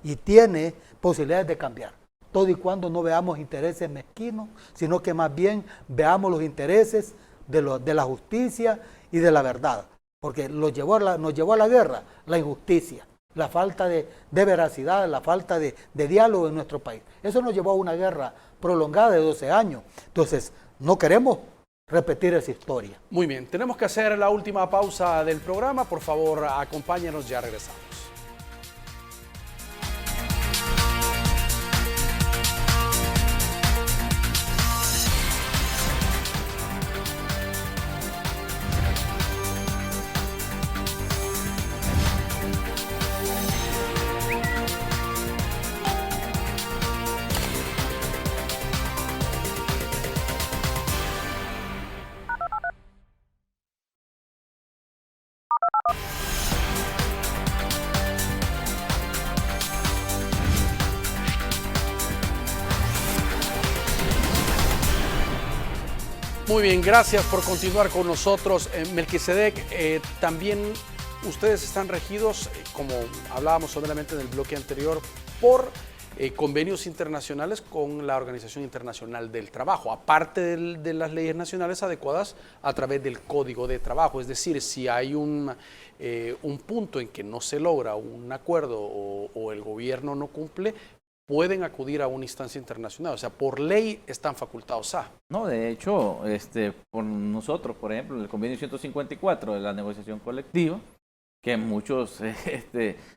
Speaker 2: y tiene posibilidades de cambiar. Todo y cuando no veamos intereses mezquinos, sino que más bien veamos los intereses de la justicia y de la verdad. Porque nos llevó a la guerra la injusticia, la falta de veracidad, la falta de diálogo en nuestro país. Eso nos llevó a una guerra prolongada de 12 años. Entonces, no queremos repetir esa historia.
Speaker 1: Muy bien, tenemos que hacer la última pausa del programa. Por favor, acompáñenos, ya regresamos. Muy bien, gracias por continuar con nosotros. Melquisedec, también ustedes están regidos, como hablábamos someramente en el bloque anterior, por convenios internacionales con la Organización Internacional del Trabajo, aparte de las leyes nacionales adecuadas a través del Código de Trabajo. Es decir, si hay un punto en que no se logra un acuerdo o el gobierno no cumple, pueden acudir a una instancia internacional. O sea, por ley están facultados a.
Speaker 3: No, de hecho, por nosotros, por ejemplo, el convenio 154 de la negociación colectiva, que muchos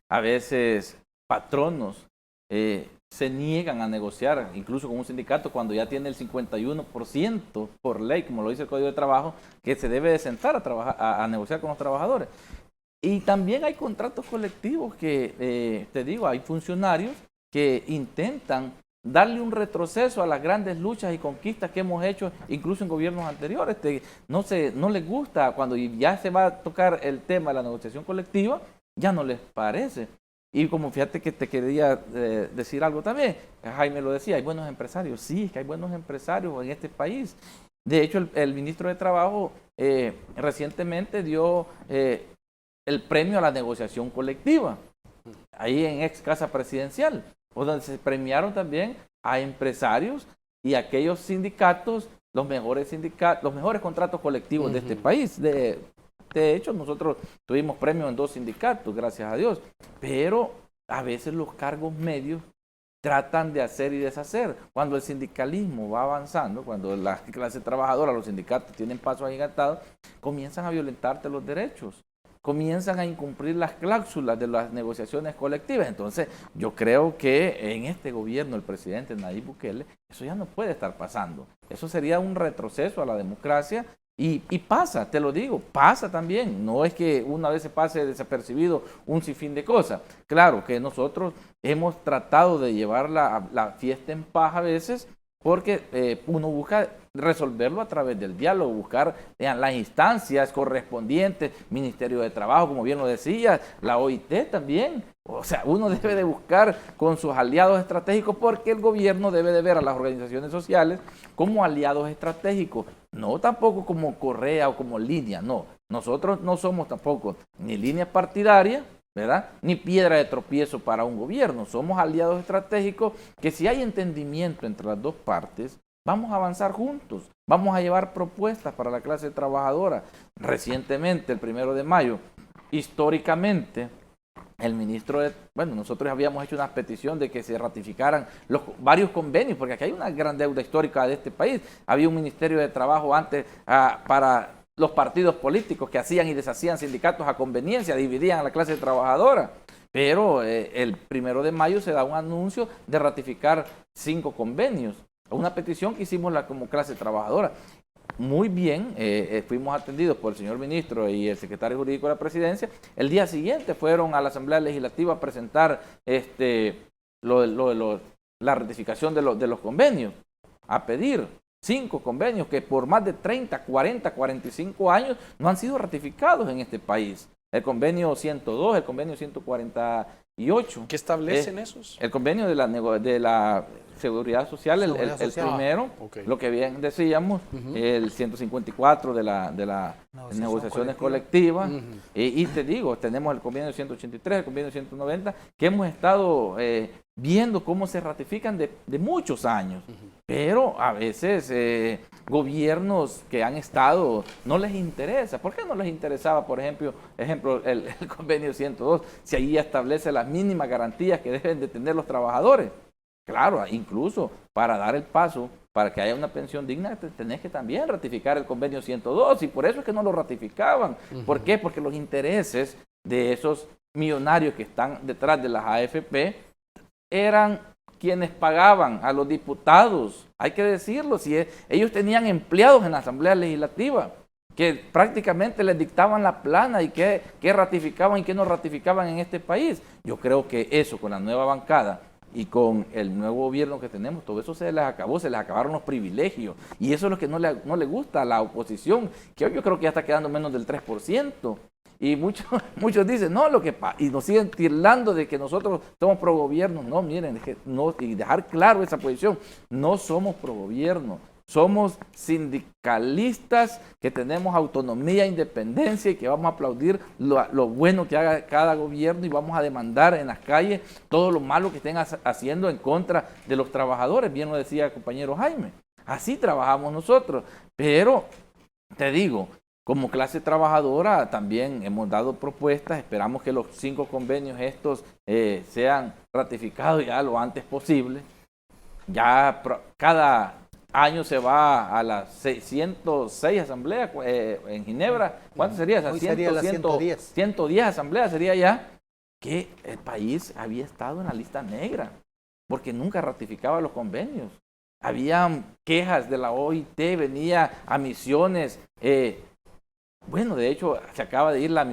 Speaker 3: a veces patronos se niegan a negociar, incluso con un sindicato, cuando ya tiene el 51% por ley, como lo dice el Código de Trabajo, que se debe de sentar a trabajar, a negociar con los trabajadores. Y también hay contratos colectivos que, te digo, hay funcionarios que intentan darle un retroceso a las grandes luchas y conquistas que hemos hecho incluso en gobiernos anteriores. No les gusta cuando ya se va a tocar el tema de la negociación colectiva, ya no les parece. Y como fíjate que te quería decir algo también, Jaime lo decía, hay buenos empresarios. Sí, es que hay buenos empresarios en este país. De hecho, el ministro de Trabajo recientemente dio el premio a la negociación colectiva, ahí en ex casa presidencial, donde se premiaron también a empresarios y a aquellos sindicatos, los mejores contratos colectivos de este país. De hecho, nosotros tuvimos premios en 2 sindicatos, gracias a Dios, pero a veces los cargos medios tratan de hacer y deshacer. Cuando el sindicalismo va avanzando, cuando la clase trabajadora, los sindicatos tienen pasos agigantados, comienzan a violentarte los derechos, comienzan a incumplir las cláusulas de las negociaciones colectivas. Entonces, yo creo que en este gobierno, el presidente Nayib Bukele, eso ya no puede estar pasando. Eso sería un retroceso a la democracia y pasa, te lo digo, pasa también. No es que una vez se pase desapercibido un sinfín de cosas. Claro que nosotros hemos tratado de llevar la fiesta en paz a veces, porque uno busca resolverlo a través del diálogo, buscar las instancias correspondientes, Ministerio de Trabajo, como bien lo decía, la OIT también. O sea, uno debe de buscar con sus aliados estratégicos, porque el gobierno debe de ver a las organizaciones sociales como aliados estratégicos, no tampoco como correa o como línea, no. Nosotros no somos tampoco ni línea partidaria, ¿verdad?, ni piedra de tropiezo para un gobierno. Somos aliados estratégicos que, si hay entendimiento entre las dos partes, vamos a avanzar juntos, vamos a llevar propuestas para la clase trabajadora. Recientemente, el 1 de mayo, históricamente, el ministro nosotros habíamos hecho una petición de que se ratificaran varios convenios, porque aquí hay una gran deuda histórica de este país. Había un Ministerio de Trabajo antes para los partidos políticos que hacían y deshacían sindicatos a conveniencia, dividían a la clase trabajadora. Pero el 1 de mayo se da un anuncio de ratificar 5 convenios, una petición que hicimos como clase trabajadora. Muy bien, fuimos atendidos por el señor ministro y el secretario jurídico de la presidencia. El día siguiente fueron a la Asamblea Legislativa a presentar la ratificación de los convenios, a pedir 5 convenios que por más de 30, 40, 45 años no han sido ratificados en este país. El convenio 102, el convenio 148.
Speaker 1: ¿Qué establecen esos?
Speaker 3: El convenio de la Seguridad Social, el primero, lo que bien decíamos, el 154 de las negociaciones colectivas, y te digo, tenemos el convenio 183, el convenio 190, que hemos estado viendo cómo se ratifican de muchos años, pero a veces gobiernos que han estado no les interesa. ¿Por qué no les interesaba, por ejemplo, el convenio 102, si ahí establece las mínimas garantías que deben de tener los trabajadores? Claro, incluso para dar el paso, para que haya una pensión digna, tenés que también ratificar el convenio 102, y por eso es que no lo ratificaban. ¿Por qué? Porque los intereses de esos millonarios que están detrás de las AFP eran quienes pagaban a los diputados. Hay que decirlo, si ellos tenían empleados en la Asamblea Legislativa que prácticamente les dictaban la plana y qué ratificaban y qué no ratificaban en este país. Yo creo que eso, con la nueva bancada y con el nuevo gobierno que tenemos, todo eso se les acabó, se les acabaron los privilegios. Y eso es lo que no le gusta a la oposición, que hoy yo creo que ya está quedando menos del 3%. Y muchos dicen, no, y nos siguen tildando de que nosotros somos pro gobierno. No, miren, y dejar claro esa posición, no somos pro gobierno. Somos sindicalistas que tenemos autonomía e independencia y que vamos a aplaudir lo bueno que haga cada gobierno y vamos a demandar en las calles todo lo malo que estén haciendo en contra de los trabajadores. Bien lo decía el compañero Jaime. Así trabajamos nosotros. Pero, te digo, como clase trabajadora también hemos dado propuestas. Esperamos que los 5 convenios estos sean ratificados ya lo antes posible. Ya cada año se va a las 106 asambleas en Ginebra. ¿Cuánto sería?
Speaker 2: Hoy sería la 110.
Speaker 3: 110 asambleas sería ya que el país había estado en la lista negra porque nunca ratificaba los convenios. Habían quejas de la OIT, venía a misiones. Bueno, de hecho, se acaba de ir la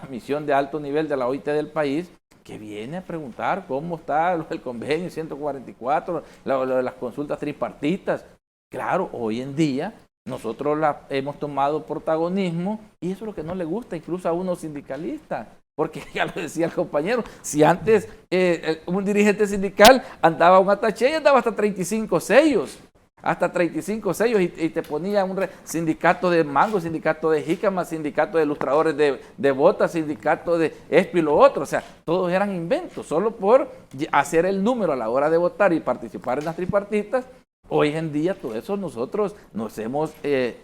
Speaker 3: misión de alto nivel de la OIT del país, que viene a preguntar cómo está el convenio 144, las consultas tripartitas. Claro, hoy en día nosotros hemos tomado protagonismo y eso es lo que no le gusta incluso a unos sindicalistas. Porque ya lo decía el compañero, si antes un dirigente sindical andaba un ataché y andaba hasta 35 sellos. Hasta 35 sellos y te ponía un sindicato de mango, sindicato de jícama, sindicato de ilustradores de botas, sindicato de esto y lo otro. O sea, todos eran inventos, solo por hacer el número a la hora de votar y participar en las tripartitas. Hoy en día todo eso nosotros nos hemos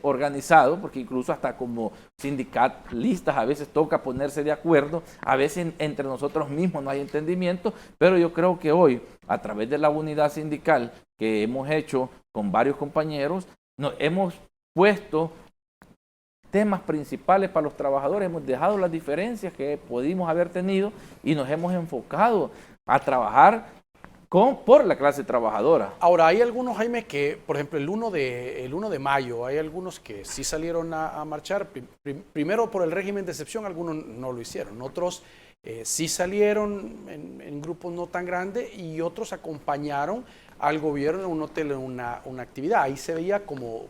Speaker 3: organizado, porque incluso hasta como sindicalistas a veces toca ponerse de acuerdo, a veces entre nosotros mismos no hay entendimiento, pero yo creo que hoy, a través de la unidad sindical que hemos hecho con varios compañeros, nos hemos puesto temas principales para los trabajadores, hemos dejado las diferencias que pudimos haber tenido y nos hemos enfocado a trabajar por la clase trabajadora.
Speaker 1: Ahora, hay algunos, Jaime, que, por ejemplo, el 1 de mayo, hay algunos que sí salieron a marchar. Primero, por el régimen de excepción, algunos no lo hicieron. Otros sí salieron en grupos no tan grandes y otros acompañaron al gobierno en un hotel, en una actividad. Ahí se veía como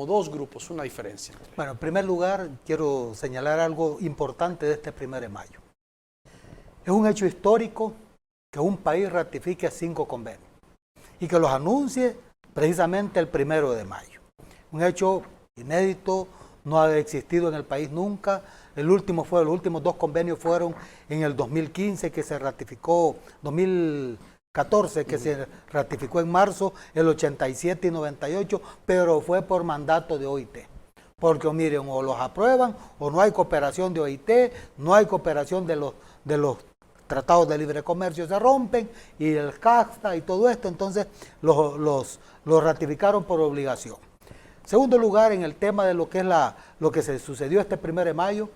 Speaker 1: 2 grupos, una diferencia.
Speaker 2: Bueno, en primer lugar, quiero señalar algo importante de este 1 de mayo. Es un hecho histórico que un país ratifique 5 convenios y que los anuncie precisamente el 1 de mayo. Un hecho inédito, no ha existido en el país nunca. Los últimos 2 convenios fueron en el 2015 que se ratificó, 2014 que se ratificó en marzo, el 87 y 98, pero fue por mandato de OIT. Porque miren, o los aprueban o no hay cooperación de OIT, no hay cooperación de los tratados de libre comercio se rompen y el CAFTA y todo esto, entonces los ratificaron por obligación. Segundo lugar, en el tema de lo que es lo que se sucedió este 1 de mayo,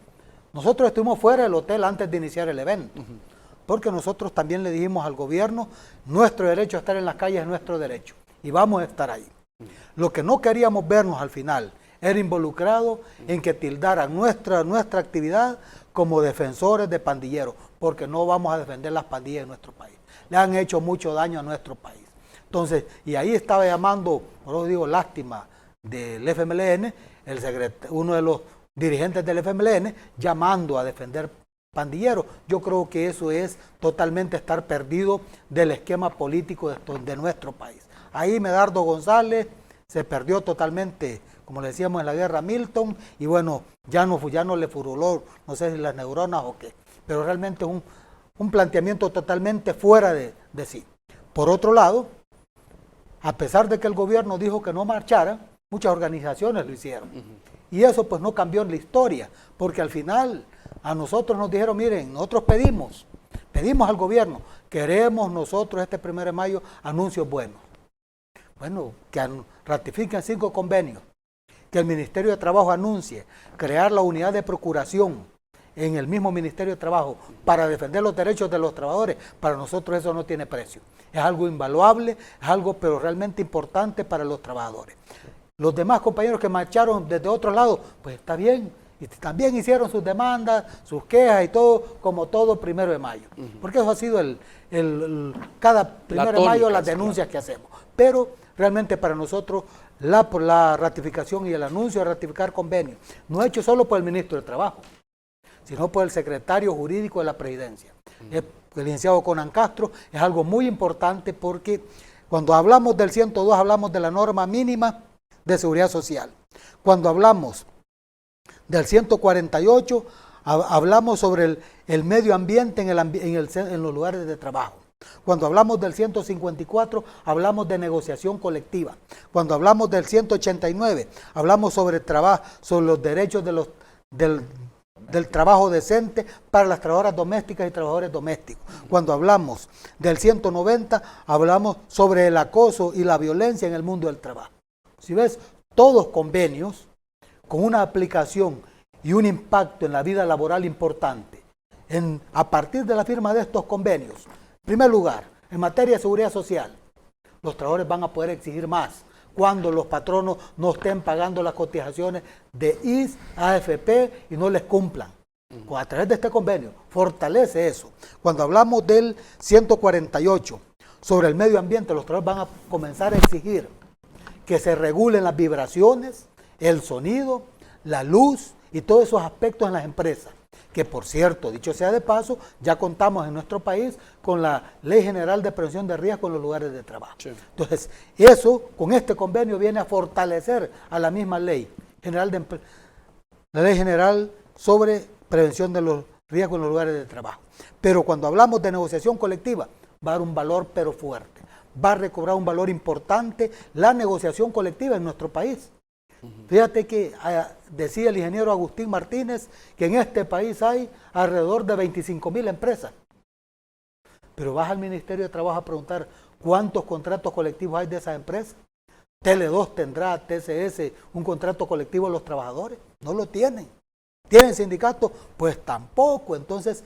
Speaker 2: nosotros estuvimos fuera del hotel antes de iniciar el evento, porque nosotros también le dijimos al gobierno, nuestro derecho a estar en las calles es nuestro derecho y vamos a estar ahí. Lo que no queríamos vernos al final era involucrado en que tildaran nuestra actividad como defensores de pandilleros, porque no vamos a defender las pandillas de nuestro país. Le han hecho mucho daño a nuestro país. Entonces, y ahí estaba llamando, por eso digo, lástima del FMLN, uno de los dirigentes del FMLN, llamando a defender pandilleros. Yo creo que eso es totalmente estar perdido del esquema político de nuestro país. Ahí Medardo González se perdió totalmente, como le decíamos en la guerra Milton, y bueno, ya no le furuló, no sé si las neuronas o qué, pero realmente es un planteamiento totalmente fuera de sí. Por otro lado, a pesar de que el gobierno dijo que no marchara, muchas organizaciones lo hicieron. Y eso pues no cambió en la historia, porque al final a nosotros nos dijeron, miren, nosotros pedimos al gobierno, queremos nosotros este 1 de mayo anuncios buenos. Bueno, que ratifiquen 5 convenios, que el Ministerio de Trabajo anuncie crear la unidad de procuración en el mismo Ministerio de Trabajo para defender los derechos de los trabajadores. Para nosotros eso no tiene precio. Es algo invaluable, es algo pero realmente importante para los trabajadores. Los demás compañeros que marcharon desde otro lado, pues está bien, y también hicieron sus demandas, sus quejas y todo, como todo 1 de mayo. Porque eso ha sido cada 1 de mayo las denuncias que hacemos. Pero realmente para nosotros la ratificación y el anuncio de ratificar convenio, no hecho solo por el ministro de Trabajo, sino por el secretario jurídico de la Presidencia, el licenciado Conan Castro, es algo muy importante porque cuando hablamos del 102 hablamos de la norma mínima de seguridad social. Cuando hablamos del 148 hablamos sobre el medio ambiente en los lugares de trabajo. Cuando hablamos del 154 hablamos de negociación colectiva. Cuando hablamos del 189 hablamos sobre los derechos del trabajo decente para las trabajadoras domésticas y trabajadores domésticos. Cuando hablamos del 190, hablamos sobre el acoso y la violencia en el mundo del trabajo. Si ves, todos convenios con una aplicación y un impacto en la vida laboral importante. A partir de la firma de estos convenios, en primer lugar, en materia de seguridad social, los trabajadores van a poder exigir más cuando los patronos no estén pagando las cotizaciones de IS, AFP y no les cumplan. A través de este convenio, fortalece eso. Cuando hablamos del 148 sobre el medio ambiente, los trabajadores van a comenzar a exigir que se regulen las vibraciones, el sonido, la luz y todos esos aspectos en las empresas. Que por cierto, dicho sea de paso, ya contamos en nuestro país con la Ley General de Prevención de Riesgo en los lugares de trabajo. Sí. Entonces, eso con este convenio viene a fortalecer a la misma Ley General la Ley General sobre Prevención de los Riesgos en los lugares de trabajo. Pero cuando hablamos de negociación colectiva, va a dar un valor pero fuerte. Va a recobrar un valor importante la negociación colectiva en nuestro país. Fíjate que decía el ingeniero Agustín Martínez que en este país hay alrededor de 25,000 empresas. Pero vas al Ministerio de Trabajo a preguntar cuántos contratos colectivos hay de esas empresas. Tele2 tendrá, TCS, un contrato colectivo de los trabajadores. No lo tienen. ¿Tienen sindicatos? Pues tampoco. Entonces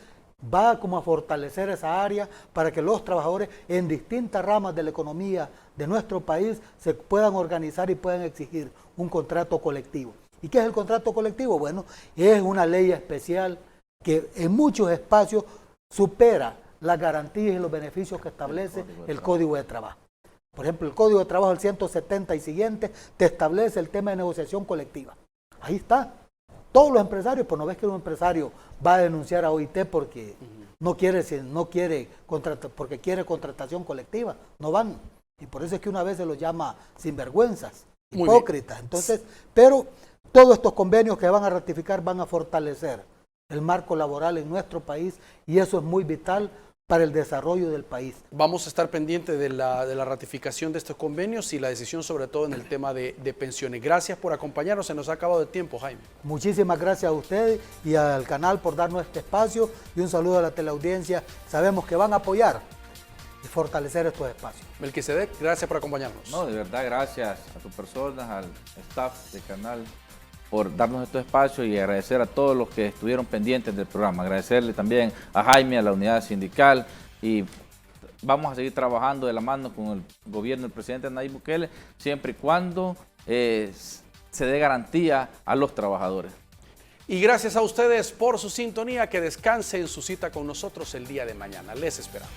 Speaker 2: va como a fortalecer esa área para que los trabajadores en distintas ramas de la economía de nuestro país se puedan organizar y puedan exigir un contrato colectivo. ¿Y qué es el contrato colectivo? Bueno, es una ley especial que en muchos espacios supera las garantías y los beneficios que establece el Código de Trabajo. Por ejemplo, el Código de Trabajo, el 170 y siguiente, te establece el tema de negociación colectiva. Ahí está. Todos los empresarios, pues no ves que un empresario va a denunciar a OIT porque porque quiere contratación colectiva. No van. Y por eso es que una vez se los llama sinvergüenzas, hipócritas. Entonces, pero todos estos convenios que van a ratificar van a fortalecer el marco laboral en nuestro país y eso es muy vital para el desarrollo del país.
Speaker 1: Vamos a estar pendientes de la ratificación de estos convenios y la decisión sobre todo en el tema de pensiones. Gracias por acompañarnos, se nos ha acabado el tiempo, Jaime. Muchísimas gracias a ustedes y al canal por darnos este espacio y un saludo a la teleaudiencia. Sabemos que van a apoyar y fortalecer estos espacios. Melquisedec, gracias por acompañarnos.
Speaker 3: No, de verdad, gracias a tus personas, al staff del canal por darnos estos espacios y agradecer a todos los que estuvieron pendientes del programa. Agradecerle también a Jaime, a la unidad sindical y vamos a seguir trabajando de la mano con el gobierno del presidente Nayib Bukele siempre y cuando se dé garantía a los trabajadores. Y gracias a ustedes por su sintonía, que descanse en su cita con nosotros el día de mañana. Les esperamos.